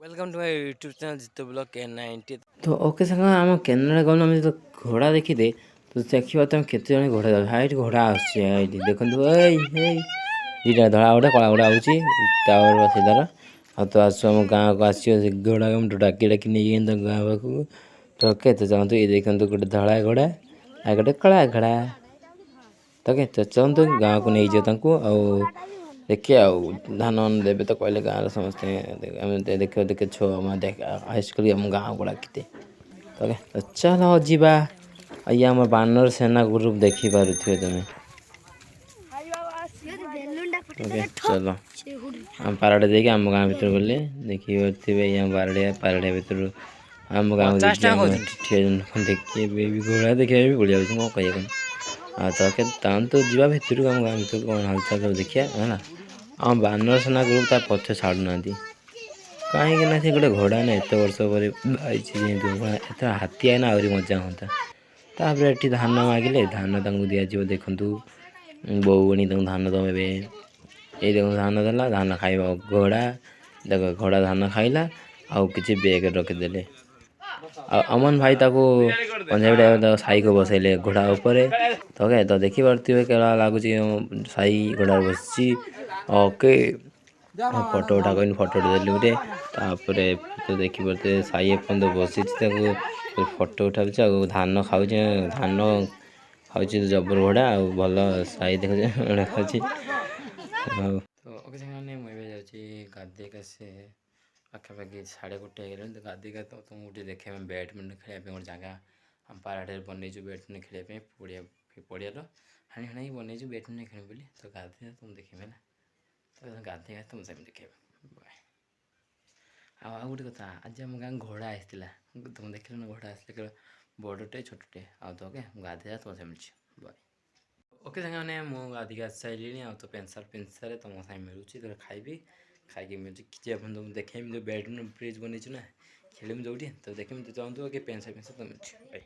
Welcome to my YouTube channel जितो blog K90। तो okay साଙ୍ଗ ଆମ କେନାଡ଼ା ଗଲୁ ଆମେ ତ ଘୋଡ଼ା ଦେଖିଦେ ତ ଦେଖିବା ତମେ କେତେ ଜଣ ଘୋଡ଼ା ଯାଉଛି ହାଇଟ୍ ଘୋଡ଼ା ଆସୁଛି ଏଇଠି ଦେଖନ୍ତୁ ଏଇ ଏଇ ଦୁଇଟା ଧଳା ଗୋଟେ କଳା ଗୋଟେ ଆଉଛି ତାପରେ ବସିଦାର ଆଉ ତ ଆସୁ ଆମ ଗାଁକୁ ଆସିବ ସେ ଘୋଡ଼ା ମୁଁ ଡାକି ଡାକି ନେଇକି ତାଙ୍କ ଗାଁ ପାଖକୁ ତ କେତେ ଚାହୁଁନ୍ତୁ ଏଇ ଦେଖନ୍ତୁ ଗୋଟେ ଧଳା ଘୋଡ଼ା ଆଉ ଗୋଟେ କଳା ଘୋଡ଼ା ତ କେତେ ଚାହୁଁନ୍ତୁ ଗାଁକୁ ନେଇଯିବ ତାଙ୍କୁ ଆଉ ଦେଖିବା ଆଉ ଧାନ ଦେବେ ତ କହିଲେ ଗାଁର ସମସ୍ତେ ଆମେ ଦେଖିବା ଦେଖେ ଛୁଆ ମା ଦେଖ ହାଇସ୍କୁଲ ଆମ ଗାଁକୁ ଡାକିତେ ତ ଚାଲ ଯିବା ଇଏ ଆମ ବାନର ସେନା ଗ୍ରୁପ ଦେଖିପାରୁଥିବେ ତମେ ଓକେ ଚାଲ ଆମ ପାରାଟା ଦେଇକି ଆମ ଗାଁ ଭିତରୁ ଗଲେ ଦେଖିପାରୁଥିବେ ଇଏ ପାରାଡ଼ିଆ ଭିତରୁ ଆମ ଗାଁକୁ ଦେଇକି ଆମ ଦେଖିବେ ବି ଘୋଡ଼ା ଦେଖିବା ବି ବଢ଼ିଆ ହେଉଛି କ'ଣ କହିବା ଆଉ ତ ତାହେଲେ ତ ଯିବା ଭିତରକୁ ଆମ ଗାଁ ଭିତରକୁ କ'ଣ ହାଲଚାଲ ସବୁ ଦେଖିବା ହେଲା ଆମ ବାନର ସେନା ଗ୍ରୁପ ତା ପଛେ ଛାଡ଼ୁନାହାନ୍ତି କାହିଁକି ନା ସେ ଗୋଟେ ଘୋଡ଼ା ନା ଏତେ ବର୍ଷ ପରେ ଆଇଛି ଯେହେତୁ ଏତେ ହାତୀ ଆଇନା ଆହୁରି ମଜା ହୁଅନ୍ତା ତାପରେ ଏଠି ଧାନ ମାଗିଲେ ଧାନ ତାଙ୍କୁ ଦିଆଯିବ ଦେଖନ୍ତୁ ବୋଉ ଭଉଣୀ ତାଙ୍କୁ ଧାନ ଦେବେ ଏଇ ଦେଖନ୍ତୁ ଧାନ ଦେଲା ଧାନ ଖାଇବ ଘୋଡ଼ା ଦେଖ ଘୋଡ଼ା ଧାନ ଖାଇଲା ଆଉ କିଛି ବେଗରେ ରଖିଦେଲେ ଆଉ ଅମନ ଭାଇ ତାକୁ ପଞ୍ଜାବୀ ଟାଇପର ତାକୁ ସାଇକୁ ବସେଇଲେ ଘୋଡ଼ା ଉପରେ ତ ଦେଖିପାରୁଥିବେ କେଲା ଲାଗୁଛି ସାଇ ଘୋଡ଼ାରେ ବସିଛି ଓକେ ଫଟୋ ଉଠା କହିନି ଫଟୋ ଦେଲି ଗୋଟେ ତାପରେ ଦେଖିପାରୁଥିବେ ସାଇ ଏପର୍ଯ୍ୟନ୍ତ ବସିଛି ତାକୁ ଫଟୋ ଉଠାଉଛି ଆଉ ଧାନ ଖାଉଛି ଧାନ ଖାଉଛି ଜବର ଘୋଡ଼ା ଆଉ ଭଲ ସାଇ ଦେଖୁଛି ଖାଉଛି ଆଉ ତ ଓକେ ସାଙ୍ଗମାନେ ମୁଁ ଏବେ ଯାଉଛି ଗାଧେଇକି ଆସେ ପାଖାପାଖି 1:30 ହେଇଗଲାଣି ତ ଗାଧେଇକି ତୁମକୁ ଟିକେ ଦେଖିବା ପାଇଁ ବ୍ୟାଡ଼ମିଣ୍ଟନ ଖେଳିବା ପାଇଁ ଗୋଟେ ଜାଗା ଆମ ପାରାଡ଼ରେ ବନେଇଛୁ ବ୍ୟାଡ଼ମିଣ୍ଟନ ଖେଳିବା ପାଇଁ ପଡ଼ିଆର ହାଣି ହାଣିକି ବନେଇଛୁ ବ୍ୟାଡ଼ମିଣ୍ଟନ ଖେଳିବୁ ବୋଲି ତ ଗାଧେଇବା ତୁମକୁ ଦେଖିବେ ହେଲା ତ ଗାଧେଇବା ତୁମ ସେମିତି ଦେଖିବା ବାଏ ଆଉ ଗୋଟେ କଥା ଆଜି ଆମ ଗାଁ ଘୋଡ଼ା ଆସିଥିଲା ତୁମେ ଦେଖିଲ ନା ଘୋଡ଼ା ଆସିଥିଲା କେବଳ ବଡ଼ଟେ ଛୋଟଟେ ଆଉ ତ ଓକେ ମୁଁ ଗାଧେଇବା ତୁମ ସେମିତି ବାଏ ଓକେ ସାଙ୍ଗମାନେ ମୁଁ ଗାଧେଇକି ଆସି ସାରିଲିଣି ଆଉ ତ ପ୍ୟାଣ୍ଟ ସାର୍ଟ ପିନ୍ଧିସାରେ ତୁମ ସାଙ୍ଗେ ମିଳୁଛି ତ ଖାଇବି ଖାଇକି ମିଳୁଛି କିଛି ଆପଣ ତୁମକୁ ଦେଖେଇବି ଯେଉଁ ବ୍ୟାଡ଼ମିଣ୍ଟନ ବ୍ରିଜ୍ ବନେଇଛୁ ନା ଖେଳିବି ଯେଉଁଠି ତ ଦେଖିବି ତ ଚାହୁଁଥିବ କି ପ୍ୟାଣ୍ଟ ସାର୍ଟ ପିନ୍ଧିସାରେ ତ ମିଳୁଛି ବାଏ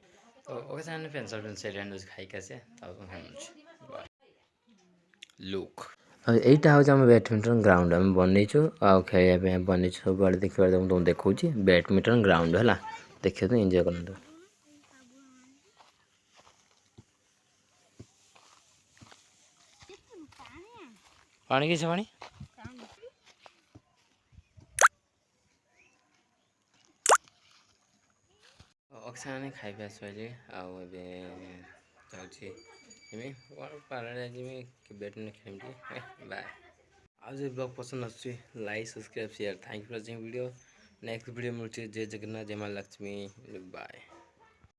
ତ ଓକେ ସାଙ୍ଗମାନେ ପ୍ୟାଣ୍ଟ ସାର୍ଟ ପିନ୍ଧି ସାରିଲିଣି ଖାଇକି ଆସିବା ଆଉ ତୁମ ସାଙ୍ଗେ ମିଳୁଛି ବାଏ ଲୁକ୍ ଆଉ ଏଇଟା ହେଉଛି ଆମ ବ୍ୟାଡ଼ମିଣ୍ଟନ ଗ୍ରାଉଣ୍ଡ ଆମେ ବନେଇଛୁ ଆଉ ଖେଳିବା ପାଇଁ ବନେଇଛୁ ସବୁଆଡ଼େ ଦେଖିବାରେ ମୁଁ ତୁମକୁ ଦେଖାଉଛି ବ୍ୟାଡ଼ମିଣ୍ଟନ ଗ୍ରାଉଣ୍ଡ ହେଲା ଦେଖିବାକୁ ଏନ୍ଜୟ କରନ୍ତୁ ପାଣି କିସ ପାଣି ଅକ୍ସାମାନେ ଖାଇବା ଆସିବା ଆଉ ଏବେ ଯାଉଛି ଯିବି ପାରାରେ ଯିବି ବ୍ୟାଡ଼ମିଣ୍ଟନ ଖେଳିବି ବାଏ ଆଉ ଯଦି ବ୍ଲଗ୍ ପସନ୍ଦ ଆସୁଛି like subscribe share thank you for watching video next video ମିଳୁଛି ଜୟ ଜଗନ୍ନାଥ ଜୟ ମା ଲକ୍ଷ୍ମୀ ବାଏ।